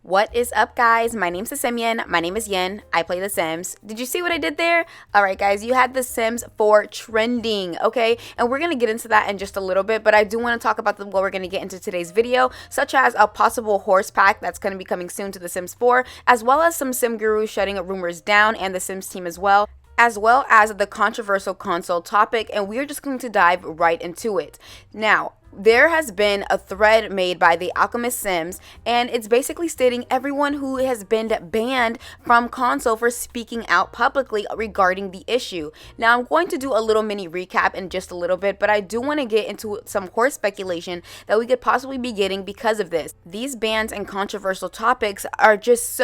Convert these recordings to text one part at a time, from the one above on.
What is up, guys? My name's Simian. My name is Yin. I play The Sims. Did you see what I did there? Alright, guys, you had The Sims 4 trending, okay? And we're going to get into that in just a little bit, but I do want to talk about what we're going to get into today's video, such as a possible horse pack that's going to be coming soon to The Sims 4, as well as some Sim gurus shutting rumors down and the Sims team as well the controversial console topic, and we're just going to dive right into it. Now, there has been a thread made by the Alchemist Sims, and it's basically stating everyone who has been banned from console for speaking out publicly regarding the issue. Now, I'm going to do a little mini recap in just a little bit, but I do want to get into some horse speculation that we could possibly be getting because of this. These bans and controversial topics are just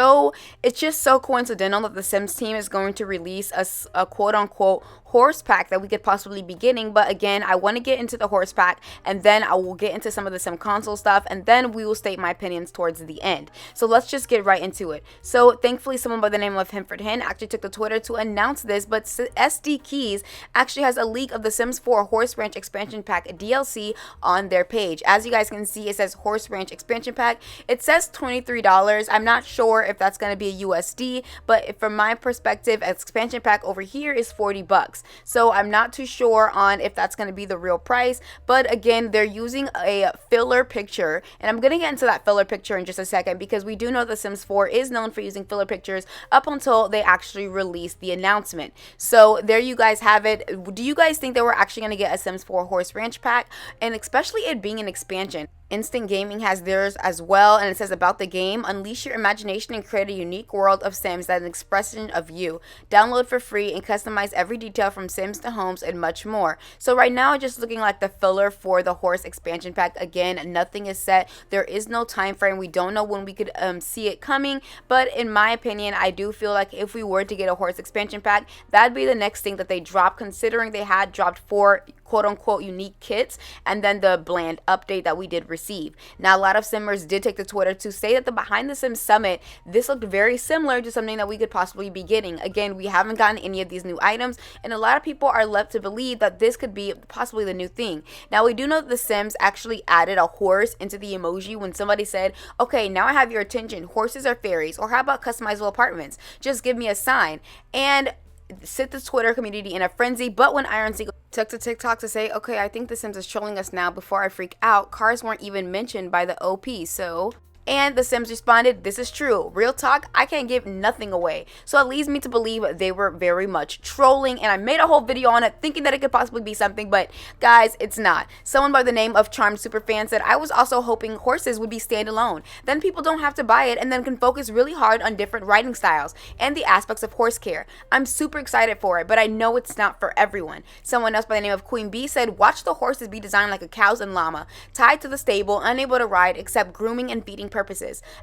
it's just so coincidental that the Sims team is going to release a quote-unquote horse pack that we could possibly be getting. But again, I want to get into the horse pack, and then I will get into some of the Sim console stuff, and then we will state my opinions towards the end. So let's just get right into it. So thankfully, someone by the name of Hen actually took to Twitter to announce this, but SD Keys actually has a leak of the Sims 4 Horse Ranch Expansion Pack DLC on their page. As you guys can see, it says Horse Ranch Expansion Pack. It says $23. I'm not sure if that's going to be a USD, but from my perspective, expansion pack over here is $40. So I'm not too sure on if that's going to be the real price, but again, they're using a filler picture, and I'm going to get into that filler picture in just a second, because we do know The Sims 4 is known for using filler pictures up until they actually release the announcement. So there you guys have it. Do you guys think that we're actually going to get a Sims 4 Horse Ranch pack, and especially it being an expansion? Instant Gaming has theirs as well, and it says about the game: unleash your imagination and create a unique world of Sims that is an expression of you. Download for free and customize every detail from Sims to homes and much more. So right now, just looking like the filler for the horse expansion pack. Again, nothing is set. There is no time frame. We don't know when we could see it coming, but in my opinion, I do feel like if we were to get a horse expansion pack, that'd be the next thing that they drop, considering they had dropped 4 quote-unquote unique kits and then the bland update that we did receive. Now, a lot of Simmers did take to Twitter to say that the Behind the Sims Summit, this looked very similar to something that we could possibly be getting. Again, we haven't gotten any of these new items, and a lot of people are left to believe that this could be possibly the new thing. Now, we do know that the Sims actually added a horse into the emoji when somebody said, okay, now I have your attention, horses are fairies, or how about customizable apartments? Just give me a sign. And sit the Twitter community in a frenzy. But when Iron Seagull took to TikTok to say, okay, I think The Sims is trolling us now, before I freak out, cars weren't even mentioned by the OP, so... And the Sims responded, this is true. Real talk, I can't give nothing away. So it leads me to believe they were very much trolling, and I made a whole video on it thinking that it could possibly be something, but guys, it's not. Someone by the name of Charmed Superfan said, I was also hoping horses would be standalone. Then people don't have to buy it and then can focus really hard on different riding styles and the aspects of horse care. I'm super excited for it, but I know it's not for everyone. Someone else by the name of Queen Bee said, watch the horses be designed like a cows and llama, tied to the stable, unable to ride except grooming and feeding purposes.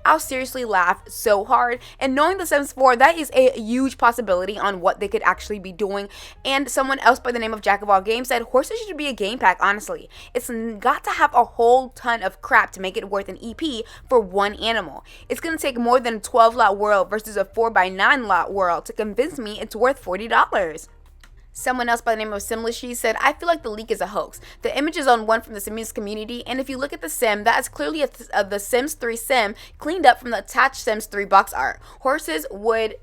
I'll seriously laugh so hard, and knowing The Sims 4, that is a huge possibility on what they could actually be doing. And someone else by the name of Jack of All Games said, horses should be a game pack, honestly. It's got to have a whole ton of crap to make it worth an EP for one animal. It's going to take more than a 12-lot world versus a 4x9-lot world to convince me it's worth $40. Someone else by the name of Simlishi said, I feel like the leak is a hoax. The image is on one from the Sims community, and if you look at the sim, that is clearly the Sims 3 sim cleaned up from the attached Sims 3 box art. Horses would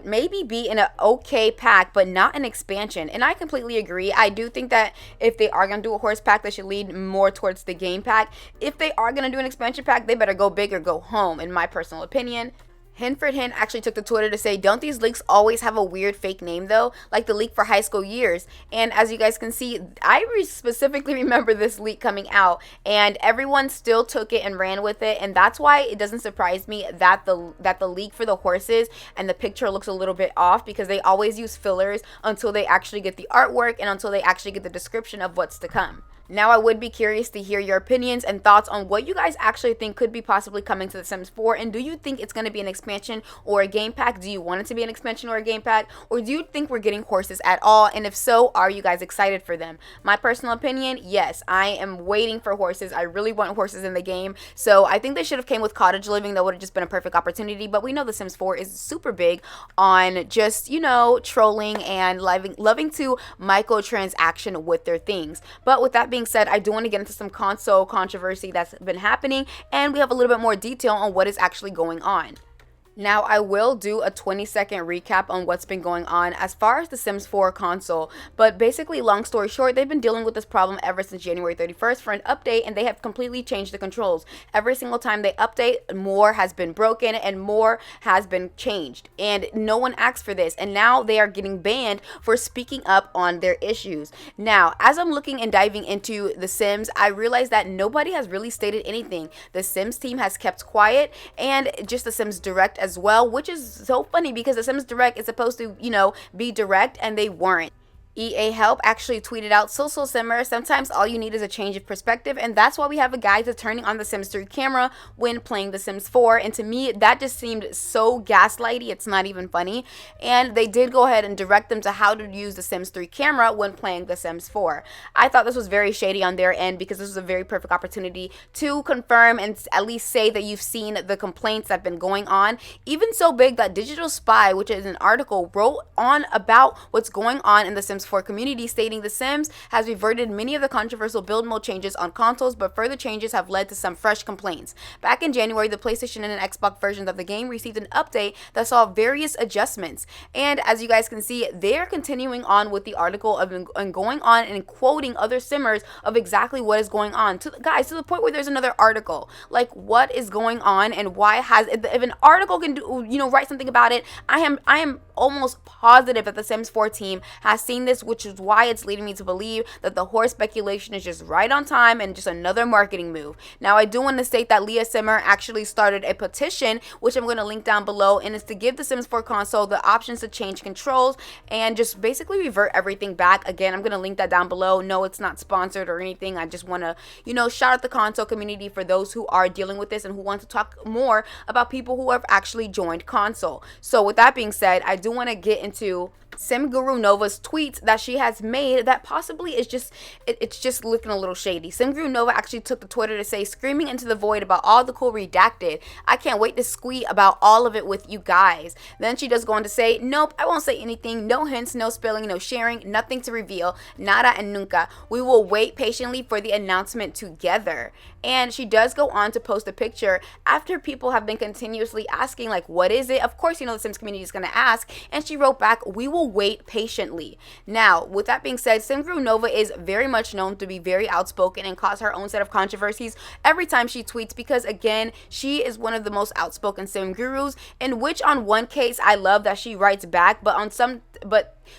maybe be in an okay pack, but not an expansion. And I completely agree. I do think that if they are going to do a horse pack, they should lead more towards the game pack. If they are going to do an expansion pack, they better go big or go home, in my personal opinion. Hen actually took to Twitter to say, don't these leaks always have a weird fake name though? Like the leak for high school years. And as you guys can see, I specifically remember this leak coming out, and everyone still took it and ran with it. And that's why it doesn't surprise me that the leak for the horses and the picture looks a little bit off, because they always use fillers until they actually get the artwork and until they actually get the description of what's to come. Now, I would be curious to hear your opinions and thoughts on what you guys actually think could be possibly coming to The Sims 4, and do you think it's going to be an expansion or a game pack? Do you want it to be an expansion or a game pack, or do you think we're getting horses at all? And if so, are you guys excited for them? My personal opinion, yes, I am waiting for horses. I really want horses in the game, so I think they should have came with cottage living. That would have just been a perfect opportunity, but we know The Sims 4 is super big on just, you know, trolling and loving to microtransaction with their things. But with that being said, I do want to get into some console controversy that's been happening, and we have a little bit more detail on what is actually going on. Now, I will do a 20-second recap on what's been going on as far as the Sims 4 console, but basically, long story short, they've been dealing with this problem ever since January 31st for an update, and they have completely changed the controls. Every single time they update, more has been broken and more has been changed, and no one asked for this, and now they are getting banned for speaking up on their issues. Now, as I'm looking and diving into the Sims, I realize that nobody has really stated anything. The Sims team has kept quiet, and just the Sims Direct as well, which is so funny because the Sims Direct is supposed to, be direct, and they weren't. EA Help actually tweeted out, so Simmer, sometimes all you need is a change of perspective, and that's why we have a guide to turning on the Sims 3 camera when playing the Sims 4, and to me, that just seemed so gaslighty, it's not even funny, and they did go ahead and direct them to how to use the Sims 3 camera when playing the Sims 4. I thought this was very shady on their end because this was a very perfect opportunity to confirm and at least say that you've seen the complaints that have been going on, even so big that Digital Spy, which is an article, wrote on about what's going on in the Sims 4 community, stating The Sims has reverted many of the controversial build mode changes on consoles, but further changes have led to some fresh complaints. Back in January, the PlayStation and Xbox versions of the game received an update that saw various adjustments, and as you guys can see, they're continuing on with the article and going on and quoting other simmers of exactly what is going on, to the point where there's another article. Like, what is going on, and why has, if an article can do, write something about it, I am almost positive that the Sims 4 team has seen this, which is why it's leading me to believe that the horse speculation is just right on time and just another marketing move. Now, I do want to state that Leah Simmer actually started a petition, which I'm going to link down below, and it's to give the Sims 4 console the options to change controls and just basically revert everything back. Again, I'm going to link that down below. No, it's not sponsored or anything. I just want to, shout out the console community for those who are dealing with this and who want to talk more about people who have actually joined console. So with that being said, I do want to get into Sim Guru Nova's tweets that she has made that possibly is it's just looking a little shady. Sim Guru Nova actually took to Twitter to say, screaming into the void about all the cool redacted. I can't wait to squeak about all of it with you guys. Then she does go on to say, nope, I won't say anything. No hints, no spilling, no sharing, nothing to reveal. Nada and nunca. We will wait patiently for the announcement together. And she does go on to post a picture after people have been continuously asking, like, what is it? Of course, the Sims community is going to ask. And she wrote back, we will wait patiently. Now, with that being said, Sim Guru Nova is very much known to be very outspoken and cause her own set of controversies every time she tweets because, again, she is one of the most outspoken Sim Gurus, in which on one case, I love that she writes back, but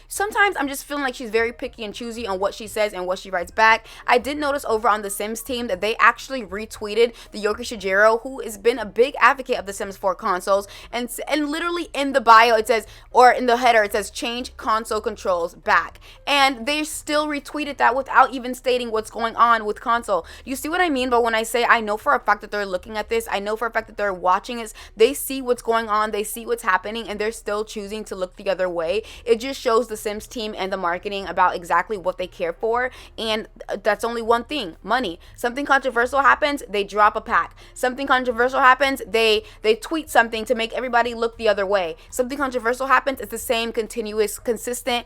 sometimes I'm just feeling like she's very picky and choosy on what she says and what she writes back. I did notice over on the Sims team that they actually retweeted the Yoki Shijiro, who has been a big advocate of the Sims 4 consoles, and literally in the bio it says, or in the header it says, change console controls back, and they still retweeted that without even stating what's going on with console. You see what I mean? But when I say I know for a fact that they're looking at this, I know for a fact that they're watching it, they see what's going on, they see what's happening, and they're still choosing to look the other way. It just shows the Sims team and the marketing about exactly what they care for, and that's only one thing: money. Something controversial happens, they drop a pack. Something controversial happens, they tweet something to make everybody look the other way. Something controversial happens, it's the same continuous, consistent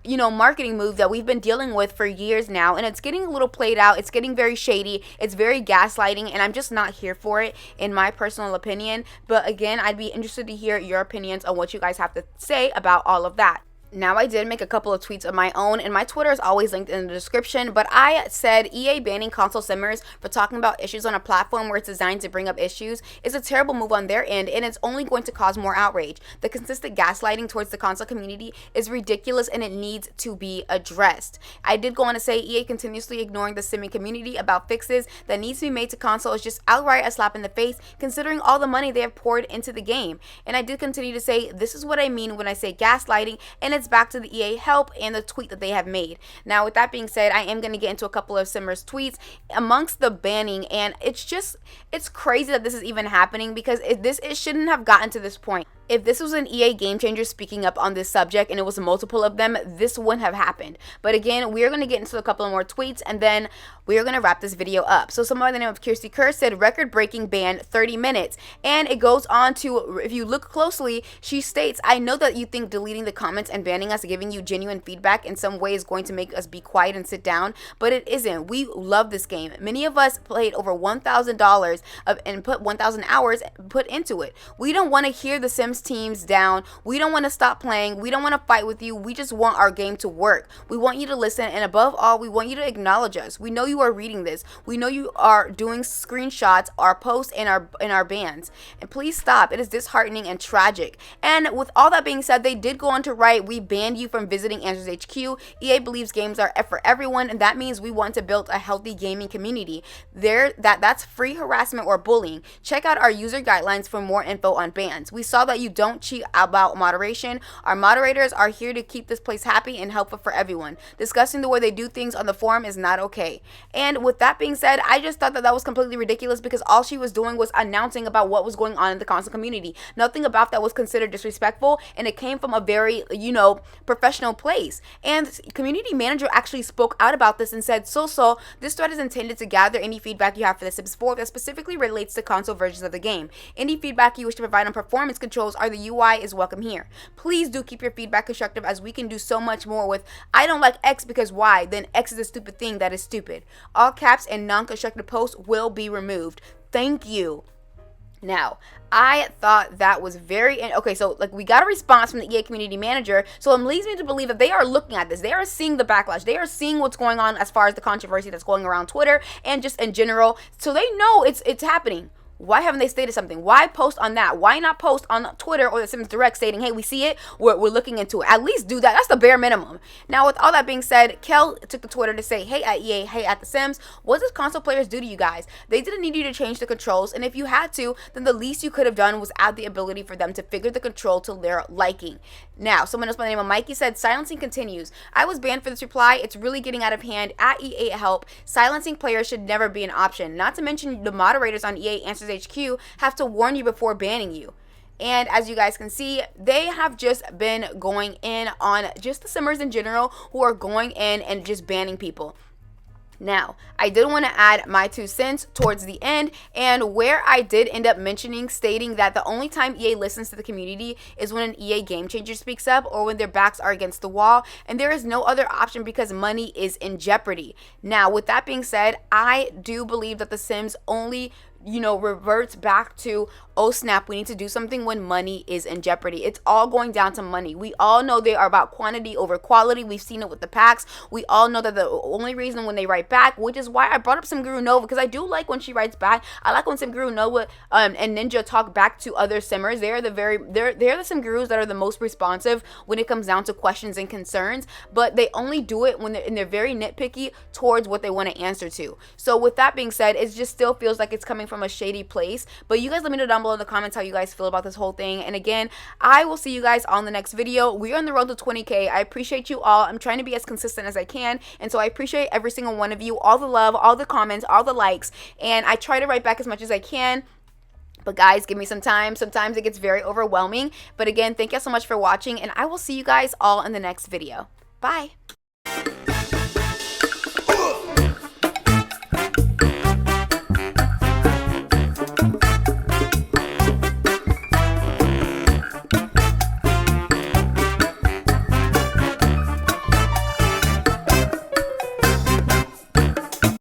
marketing move that we've been dealing with for years now, and it's getting a little played out. It's getting very shady, it's very gaslighting, and I'm just not here for it, in my personal opinion. But again, I'd be interested to hear your opinions on what you guys have to say about all of that. Now, I did make a couple of tweets of my own, and my Twitter is always linked in the description, but I said EA banning console simmers for talking about issues on a platform where it's designed to bring up issues is a terrible move on their end, and it's only going to cause more outrage. The consistent gaslighting towards the console community is ridiculous, and it needs to be addressed. I did go on to say EA continuously ignoring the simming community about fixes that needs to be made to console is just outright a slap in the face, considering all the money they have poured into the game. And I did continue to say, this is what I mean when I say gaslighting, and it's back to the EA Help and the tweet that they have made. Now, with that being said, I am going to get into a couple of Simmers tweets amongst the banning, and it's crazy that this is even happening because it shouldn't have gotten to this point. If this was an EA game changer speaking up on this subject and it was multiple of them, this wouldn't have happened. But again, we are going to get into a couple of more tweets and then we are going to wrap this video up. So someone by the name of Kirsty Kerr said record-breaking ban 30 minutes. And it goes on to, if you look closely, she states, I know that you think deleting the comments and banning us, giving you genuine feedback in some way is going to make us be quiet and sit down, but it isn't. We love this game. Many of us played over $1,000 and put 1,000 hours put into it. We don't want to hear the Sims teams down. We don't want to stop playing. We don't want to fight with you. We just want our game to work. We want you to listen, and above all, we want you to acknowledge us. We know you are reading this. We know you are doing screenshots, our posts, and our bans. And please stop. It is disheartening and tragic. And with all that being said, they did go on to write, we banned you from visiting Answers HQ. EA believes games are for everyone, and that means we want to build a healthy gaming community. That's free harassment or bullying. Check out our user guidelines for more info on bans. We saw that you don't cheat about moderation. Our moderators are here to keep this place happy and helpful for everyone. Discussing the way they do things on the forum is not okay. And with that being said, I just thought that was completely ridiculous because all she was doing was announcing about what was going on in the console community. Nothing about that was considered disrespectful, and it came from a very, professional place. And community manager actually spoke out about this and said, this thread is intended to gather any feedback you have for the Sims 4 that specifically relates to console versions of the game. Any feedback you wish to provide on performance controls or the UI is welcome here. Please do keep your feedback constructive, as we can do so much more with I don't like X because Y, then X is a stupid thing that is stupid. All caps and non-constructive posts will be removed. Thank you. Now, I thought that was okay, so we got a response from the EA community manager, so it leads me to believe that they are looking at this. They are seeing the backlash. They are seeing what's going on as far as the controversy that's going around Twitter and just in general. So they know it's happening. Why haven't they stated something? Why post on that? Why not post on Twitter or the Sims Direct stating, hey, we see it, we're looking into it? At least do that. That's the bare minimum. Now, with all that being said, Kel took to Twitter to say, hey at EA, hey at the Sims, what does console players do to you guys? They didn't need you to change the controls, and if you had to, then the least you could have done was add the ability for them to figure the control to their liking. Now, someone else by the name of Mikey said, silencing continues. I was banned for this reply. It's really getting out of hand. At EA help. Silencing players should never be an option. Not to mention the moderators on EA Answers HQ have to warn you before banning you. And as you guys can see, they have just been going in on just the Simmers in general who are going in and just banning people. Now, I did want to add my 2 cents towards the end, and where I did end up stating that the only time EA listens to the community is when an EA game changer speaks up or when their backs are against the wall, and there is no other option because money is in jeopardy. Now, with that being said, I do believe that the Sims only reverts back to, oh snap, we need to do something when money is in jeopardy. It's all going down to money. We all know they are about quantity over quality. We've seen it with the packs. We all know that the only reason when they write back, which is why I brought up Sim Guru Nova, because I do like when she writes back. I like when Sim Guru Nova and Ninja talk back to other Simmers. They're the Sim Gurus that are the most responsive when it comes down to questions and concerns, but they only do it when they're very nitpicky towards what they want to answer to. So with that being said, it just still feels like it's coming from a shady place. But you guys let me know down below in the comments how you guys feel about this whole thing. And again, I will see you guys on the next video. We're on the road to 20K. I appreciate you all. I'm trying to be as consistent as I can, and so I appreciate every single one of you, all the love, all the comments, all the likes, and I try to write back as much as I can. But guys, give me some time. Sometimes it gets very overwhelming. But again, thank you so much for watching, and I will see you guys all in the next video. Bye.